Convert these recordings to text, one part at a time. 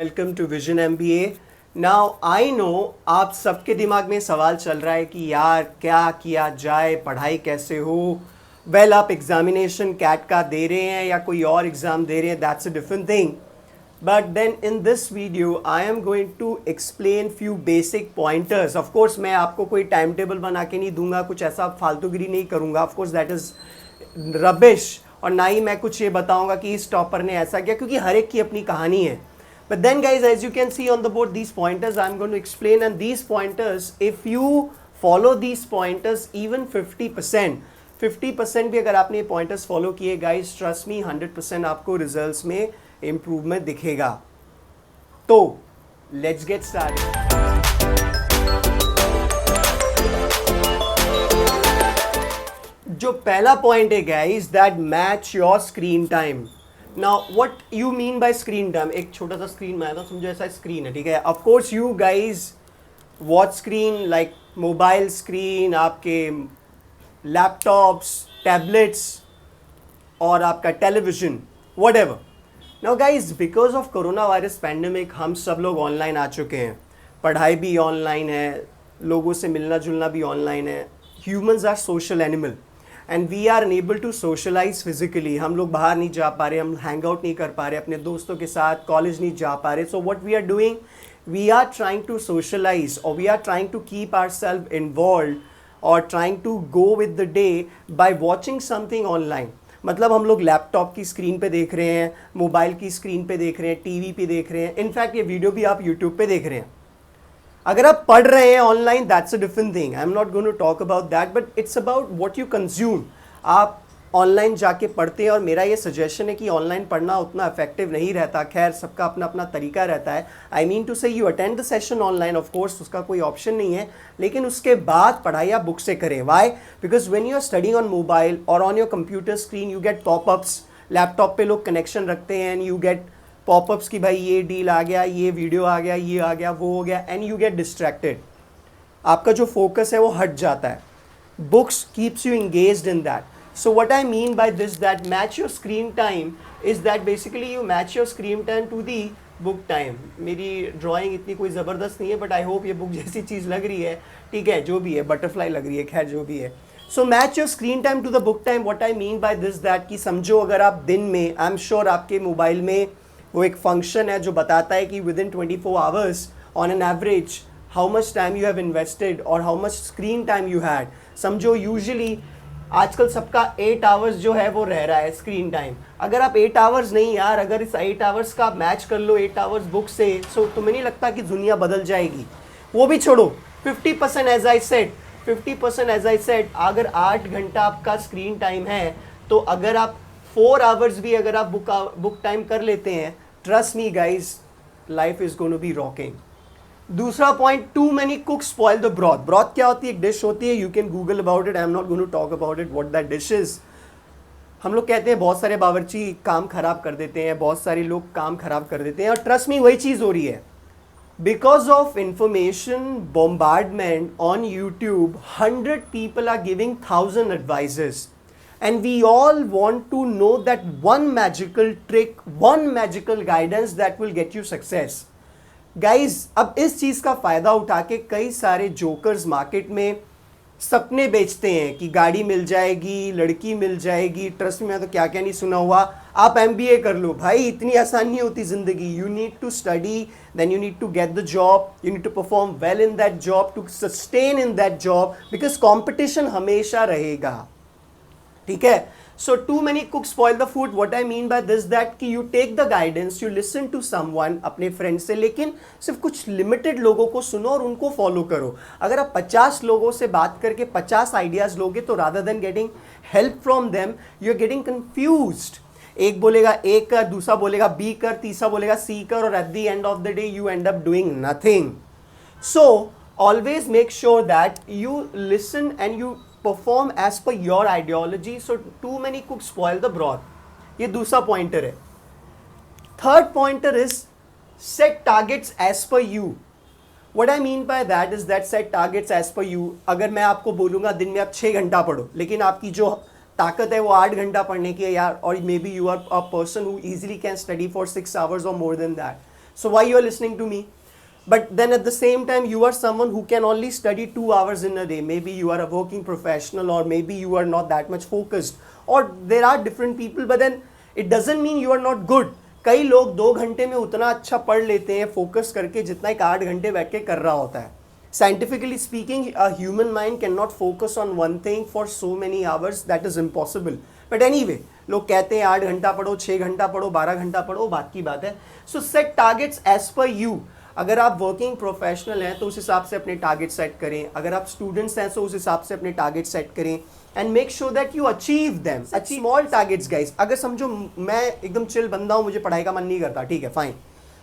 Welcome to vision MBA। Now I know आप सबके दिमाग में सवाल चल रहा है कि यार क्या किया जाए, पढ़ाई कैसे हो। वेल आप एग्जामिनेशन कैट का दे रहे हैं या कोई और एग्ज़ाम दे रहे हैं, that's a different thing. But then in this video I am going to explain few basic pointers. Of course मैं आपको कोई टाइम टेबल बना के नहीं दूंगा, कुछ ऐसा फालतूगिरी नहीं करूंगा, of course that is rubbish. और ना ही मैं कुछ ये बताऊंगा कि इस टॉपर ने ऐसा किया, क्योंकि हर एक की अपनी कहानी है। But then guys, as you can see on the board, these pointers I'm going to explain, and these pointers, if you follow these pointers even 50% भी अगर आपने ये pointers follow किए guys, trust me 100% आपको results में improvement दिखेगा। तो let's get started। जो पहला point है guys, that match your screen time। Now what you mean by screen time? एक छोटा सा स्क्रीन में आया था, समझो ऐसा स्क्रीन है, ठीक है। Of course you guys watch screen like mobile screen, आपके लैपटॉप्स, टैबलेट्स और आपका television, whatever। Now guys, because of corona virus pandemic हम सब लोग ऑनलाइन आ चुके हैं, पढ़ाई भी ऑनलाइन है, लोगों से मिलना जुलना भी ऑनलाइन है। Humans are social animal and we are unable to socialize physically. हम लोग बाहर नहीं जा पा रहे, हम हैंग आउट नहीं कर पा रहे अपने दोस्तों के साथ, कॉलेज नहीं जा पा रहे। So what we are doing, we are trying to socialise और we are trying to keep our self involve और trying to go with the day by watching something online. मतलब हम लोग लैपटॉप की स्क्रीन पे देख रहे हैं, मोबाइल की स्क्रीन पे देख रहे हैं, टीवी पे देख रहे हैं, इनफैक्ट ये वीडियो भी आप यूट्यूब पे देख रहे हैं। अगर आप पढ़ रहे हैं online, that's a different thing, I am not going to talk about that, but it's about what you consume. आप ऑनलाइन जाके पढ़ते हैं और मेरा ये सजेशन है कि ऑनलाइन पढ़ना उतना इफेक्टिव नहीं रहता। खैर सबका अपना अपना तरीका रहता है। आई मीन टू से you attend the session online, of course उसका कोई ऑप्शन नहीं है, लेकिन उसके बाद पढ़ाई आप बुक से करें। Why? Because when you are studying on mobile और on your computer screen you get popups. Laptop पे लोग कनेक्शन रखते हैं एंड यू गेट पॉपअप्स कि भाई ये डील आ गया, ये वीडियो आ गया, ये आ गया, वो हो गया, एंड यू गेट डिस्ट्रैक्टेड। आपका जो फोकस है वो हट जाता है। Books keeps you engaged in that. So what I mean by this, that match your screen time is that basically you match your screen time to the book time। मेरी drawing इतनी कोई ज़बरदस्त नहीं है, बट आई होप ये book जैसी चीज़ लग रही है, ठीक है, जो भी है, बटरफ्लाई लग रही है, खैर जो भी है। So match your screen time to the book time. What I mean by this, that कि समझो अगर आप दिन में, आई एम श्योर आपके मोबाइल में वो एक फंक्शन है जो बताता है कि within 24 hours on an average how much time you have invested और how much screen time you had. समझो यूजुअली आजकल सबका 8 आवर्स जो है वो रह रहा है स्क्रीन टाइम। अगर आप 8 आवर्स नहीं यार, अगर इस 8 आवर्स का आप मैच कर लो 8 आवर्स बुक से, सो तुम्हें नहीं लगता कि दुनिया बदल जाएगी। वो भी छोड़ो, 50% as I said, 50% as I said, अगर 8 घंटा आपका स्क्रीन टाइम है तो अगर आप 4 आवर्स भी अगर आप बुक टाइम कर लेते हैं, trust me guys, life is going to be rocking. दूसरा point, too many cook spoil the broth. Broth क्या होती है? एक डिश होती है, you can Google about it, I am not going to talk about it what that dish is. हम लोग कहते हैं बहुत सारे बावर्ची काम खराब कर देते हैं, बहुत सारे लोग काम खराब कर देते हैं, और ट्रस्ट मी वही चीज़ हो रही है। Because of information bombardment on YouTube, 100 people are giving 1000 advices and we all want to know that one magical trick, one magical guidance that will get you success। Guys अब इस चीज़ का फ़ायदा उठा के कई सारे जोकर्स मार्केट में सपने बेचते हैं कि गाड़ी मिल जाएगी, लड़की मिल जाएगी। ट्रस्ट में मैं तो क्या क्या नहीं सुना हुआ। आप MBA कर लो भाई, इतनी आसान नहीं होती ज़िंदगी। You need to study, then you need to get the job, you need to perform well in that job, to sustain in that job, because competition हमेशा रहेगा, ठीक है। So too many cooks spoil the food। What I mean by this, that कि you take the guidance, you listen to someone अपने friend से, लेकिन सिर्फ कुछ लिमिटेड लोगों को सुनो और उनको फॉलो करो। अगर आप 50 लोगों से बात करके 50 आइडियाज़ लोगे तो rather than getting help from them you are getting confused. एक बोलेगा A कर, दूसरा बोलेगा B कर, तीसरा बोलेगा C कर, और at the end of the day you and up doing nothing. So always make sure that you listen and you perform as per your ideology। so too many cooks spoil the broth। ये दूसरा pointer है। Third pointer is set targets as per you। what I mean by that is that set targets as per you। अगर मैं आपको बोलूँगा दिन में आप 6 घंटा पढ़ो, लेकिन आपकी जो ताकत है वो 8 घंटा पढ़ने की है यार, और maybe you are a person who easily can study for 6 hours or more than that। So why you are listening to me? But then at the same time, you are someone who can only study 2 hours in a day. Maybe you are a working professional, or maybe you are not that much focused, or there are different people, but then it doesn't mean you are not good. कई लोग 2 घंटे में उतना अच्छा पढ़ लेते हैं focus करके जितना एक 8 घंटे बैठ के कर रहा होता है. Scientifically speaking, a human mind cannot focus on one thing for so many hours. That is impossible. But anyway, लोग कहते हैं 8 घंटा पढ़ो, 6 घंटा पढ़ो, 12 घंटा पढ़ो, बात की बात है. So set targets as per you. अगर आप वर्किंग प्रोफेशनल हैं तो उस हिसाब से अपने टारगेट सेट करें. अगर आप स्टूडेंट्स हैं तो उस हिसाब से अपने टारगेट सेट करें. And make sure that you achieve them. Small targets guys. अगर समझो मैं एकदम चिल बंदा हूँ, मुझे पढ़ाई का मन नहीं करता, ठीक है, fine.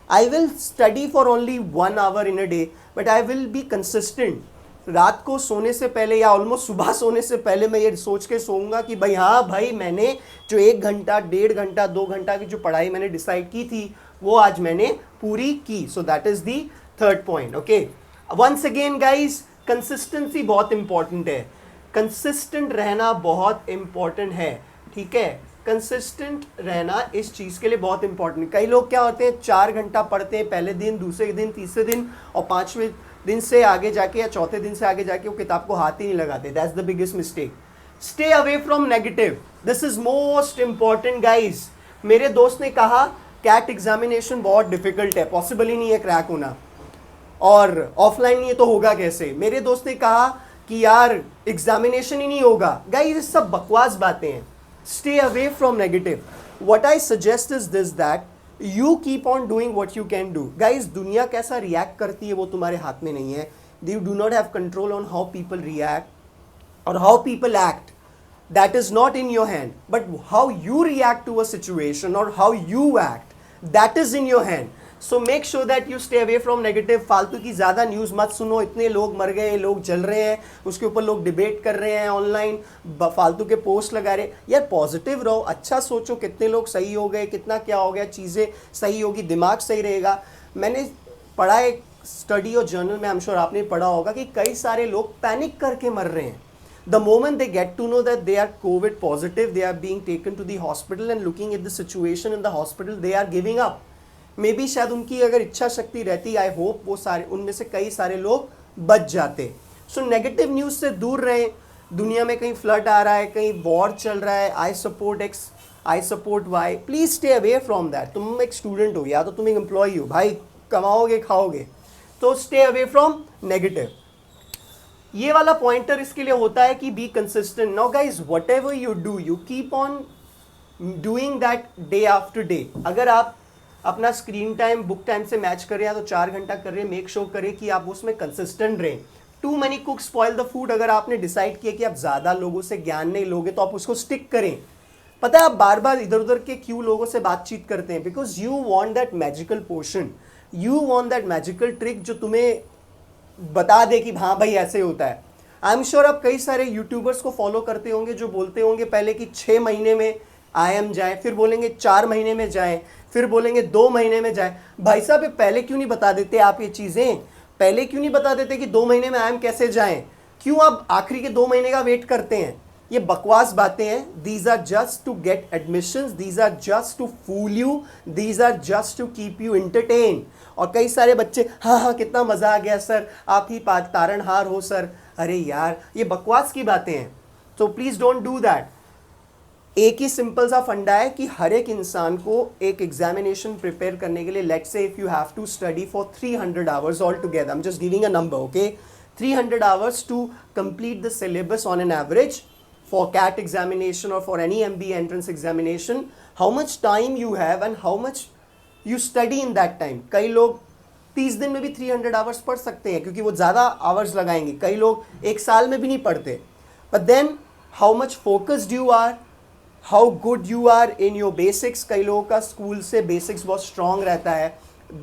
I will study for only 1 hour in a day, but I will be consistent. रात को सोने से पहले या ऑलमोस्ट सुबह सोने से पहले मैं ये सोच के सोऊंगा कि भाई हाँ भाई, मैंने जो 1 घंटा, 1.5 घंटा, 2 घंटा की जो पढ़ाई मैंने डिसाइड की थी वो आज मैंने पूरी की. So that is the third point. Okay, once again guys, consistency बहुत इंपॉर्टेंट है. कंसिस्टेंट रहना बहुत इंपॉर्टेंट है, ठीक है. कंसिस्टेंट रहना इस चीज़ के लिए बहुत इंपॉर्टेंट. कई लोग क्या होते हैं, 4 घंटा पढ़ते हैं पहले दिन, दूसरे दिन, तीसरे दिन, और 5वें दिन से आगे जाके या चौथे दिन से आगे जाके वो किताब को हाथ ही नहीं लगाते. That's the biggest mistake. Stay away from negative. This is most important guys. मेरे दोस्त ने कहा कैट एग्जामिनेशन बहुत डिफिकल्ट है, पॉसिबल ही नहीं है क्रैक होना, और ऑफलाइन नहीं है तो होगा कैसे. मेरे दोस्त ने कहा कि यार एग्जामिनेशन ही नहीं होगा. गाइस ये सब बकवास बातें हैं. Stay away from negative. What I suggest is this, that you keep on doing what you can do. Guys दुनिया कैसा रिएक्ट करती है वो तुम्हारे हाथ में नहीं है. You do not have control on how people react और how people act. That is not in your hand, but how you react to a situation or how you act, that is in your hand. So make sure that you stay away from negative. फालतू की ज़्यादा news मत सुनो. इतने लोग मर गए, लोग जल रहे हैं, उसके ऊपर लोग डिबेट कर रहे हैं ऑनलाइन, फालतू के पोस्ट लगा रहे. यार पॉजिटिव रहो, अच्छा सोचो कितने लोग सही हो गए, कितना क्या हो गया, चीज़ें सही होगी, दिमाग सही रहेगा. मैंने पढ़ा एक स्टडी और जर्नल में, आई एम श्योर आपने पढ़ा होगा, कि कई सारे लोग पैनिक करके मर रहे हैं. The moment they get to know that they are COVID positive, they are being taken to the hospital, and looking at the situation in the hospital, they are giving up. Maybe शायद उनकी अगर इच्छा शक्ति रहती, I hope वो सारे, उनमें से कई सारे लोग बच जाते. So नेगेटिव न्यूज़ से दूर रहें. दुनिया में कहीं फ्लड आ रहा है, कहीं वॉर चल रहा है, I support X, I support Y. Please stay away from that. तुम एक स्टूडेंट हो या तो तुम एक एम्प्लॉय हो, भाई कमाओगे खाओगे, तो स्टे अवे फ्रॉम नेगेटिव. ये वाला पॉइंटर इसके लिए होता है कि be consistent. Now guys, what ever you do, you keep on doing that day after day. अगर आप अपना स्क्रीन टाइम बुक टाइम से मैच कर रहे हैं तो 4 घंटा कर रहे हैं, मेक श्योर करें कि आप उसमें कंसिस्टेंट रहें. Too many cook spoil the food. अगर आपने डिसाइड किया कि आप ज़्यादा लोगों से ज्ञान नहीं लोगे तो आप उसको स्टिक करें. पता है आप बार बार इधर उधर के क्यों लोगों से बातचीत करते हैं? Because you want that magical portion, you want that magical trick जो तुम्हें बता दे कि हाँ भाई ऐसे होता है. आई एम श्योर आप कई सारे यूट्यूबर्स को फॉलो करते होंगे जो बोलते होंगे पहले कि 6 महीने में IIM जाएं, फिर बोलेंगे 4 महीने में जाएं, फिर बोलेंगे 2 महीने में जाएं. भाई साहब ये पहले क्यों नहीं बता देते आप ये चीज़ें? पहले क्यों नहीं बता देते कि 2 महीने में IIM कैसे जाएं? क्यों आप आखिरी के 2 महीने का वेट करते हैं? ये बकवास बातें हैं. These are just to get admissions, these are just to fool you, these are just to keep you entertain. और कई सारे बच्चे हाँ हाँ कितना मज़ा आ गया सर, आप ही तारणहार हो सर. अरे यार ये बकवास की बातें हैं. तो प्लीज़ डोंट डू दैट. एक ही सिंपल सा फंडा है कि हर एक इंसान को एक एग्जामिनेशन प्रिपेयर करने के लिए, let's say if you have to study for 300 hours all together, I am just giving a number, okay, 300 hours to complete the syllabus on an average for CAT examination or for any MBA entrance examination. How much time you have and how much you study in that time. कई लोग 30 दिन में भी 300 hours पढ़ सकते हैं क्योंकि वो ज़्यादा आवर्स लगाएंगे. कई लोग एक साल में भी नहीं पढ़ते. But then how much focused you are, how good you are in your basics. कई लोगों का स्कूल से बेसिक्स बहुत स्ट्रॉन्ग रहता है.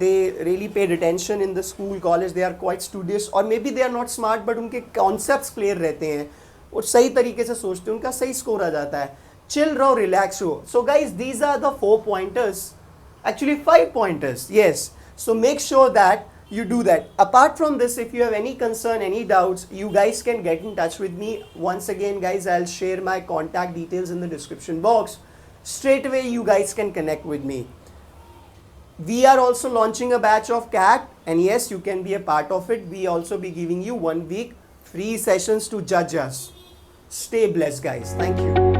They really paid attention in the school, college. They are quite studious or maybe they are not smart but उनके concepts clear रहते हैं और सही तरीके से सोचते हैं, उनका सही स्कोर आ जाता है. चिल रहो, रिलैक्स हो. So guys these are the 4 pointers, actually 5 pointers, yes. So make sure that you do that. Apart from this, if you have any concern, any doubts, you guys can get in touch with me. Once again guys, I'll share my contact details in the description box. Straight away you guys can connect with me. we are also launching a batch of CAT, and yes, you can be a part of it. We also be giving you 1 week free sessions to judge us. Stay blessed, guys. Thank you.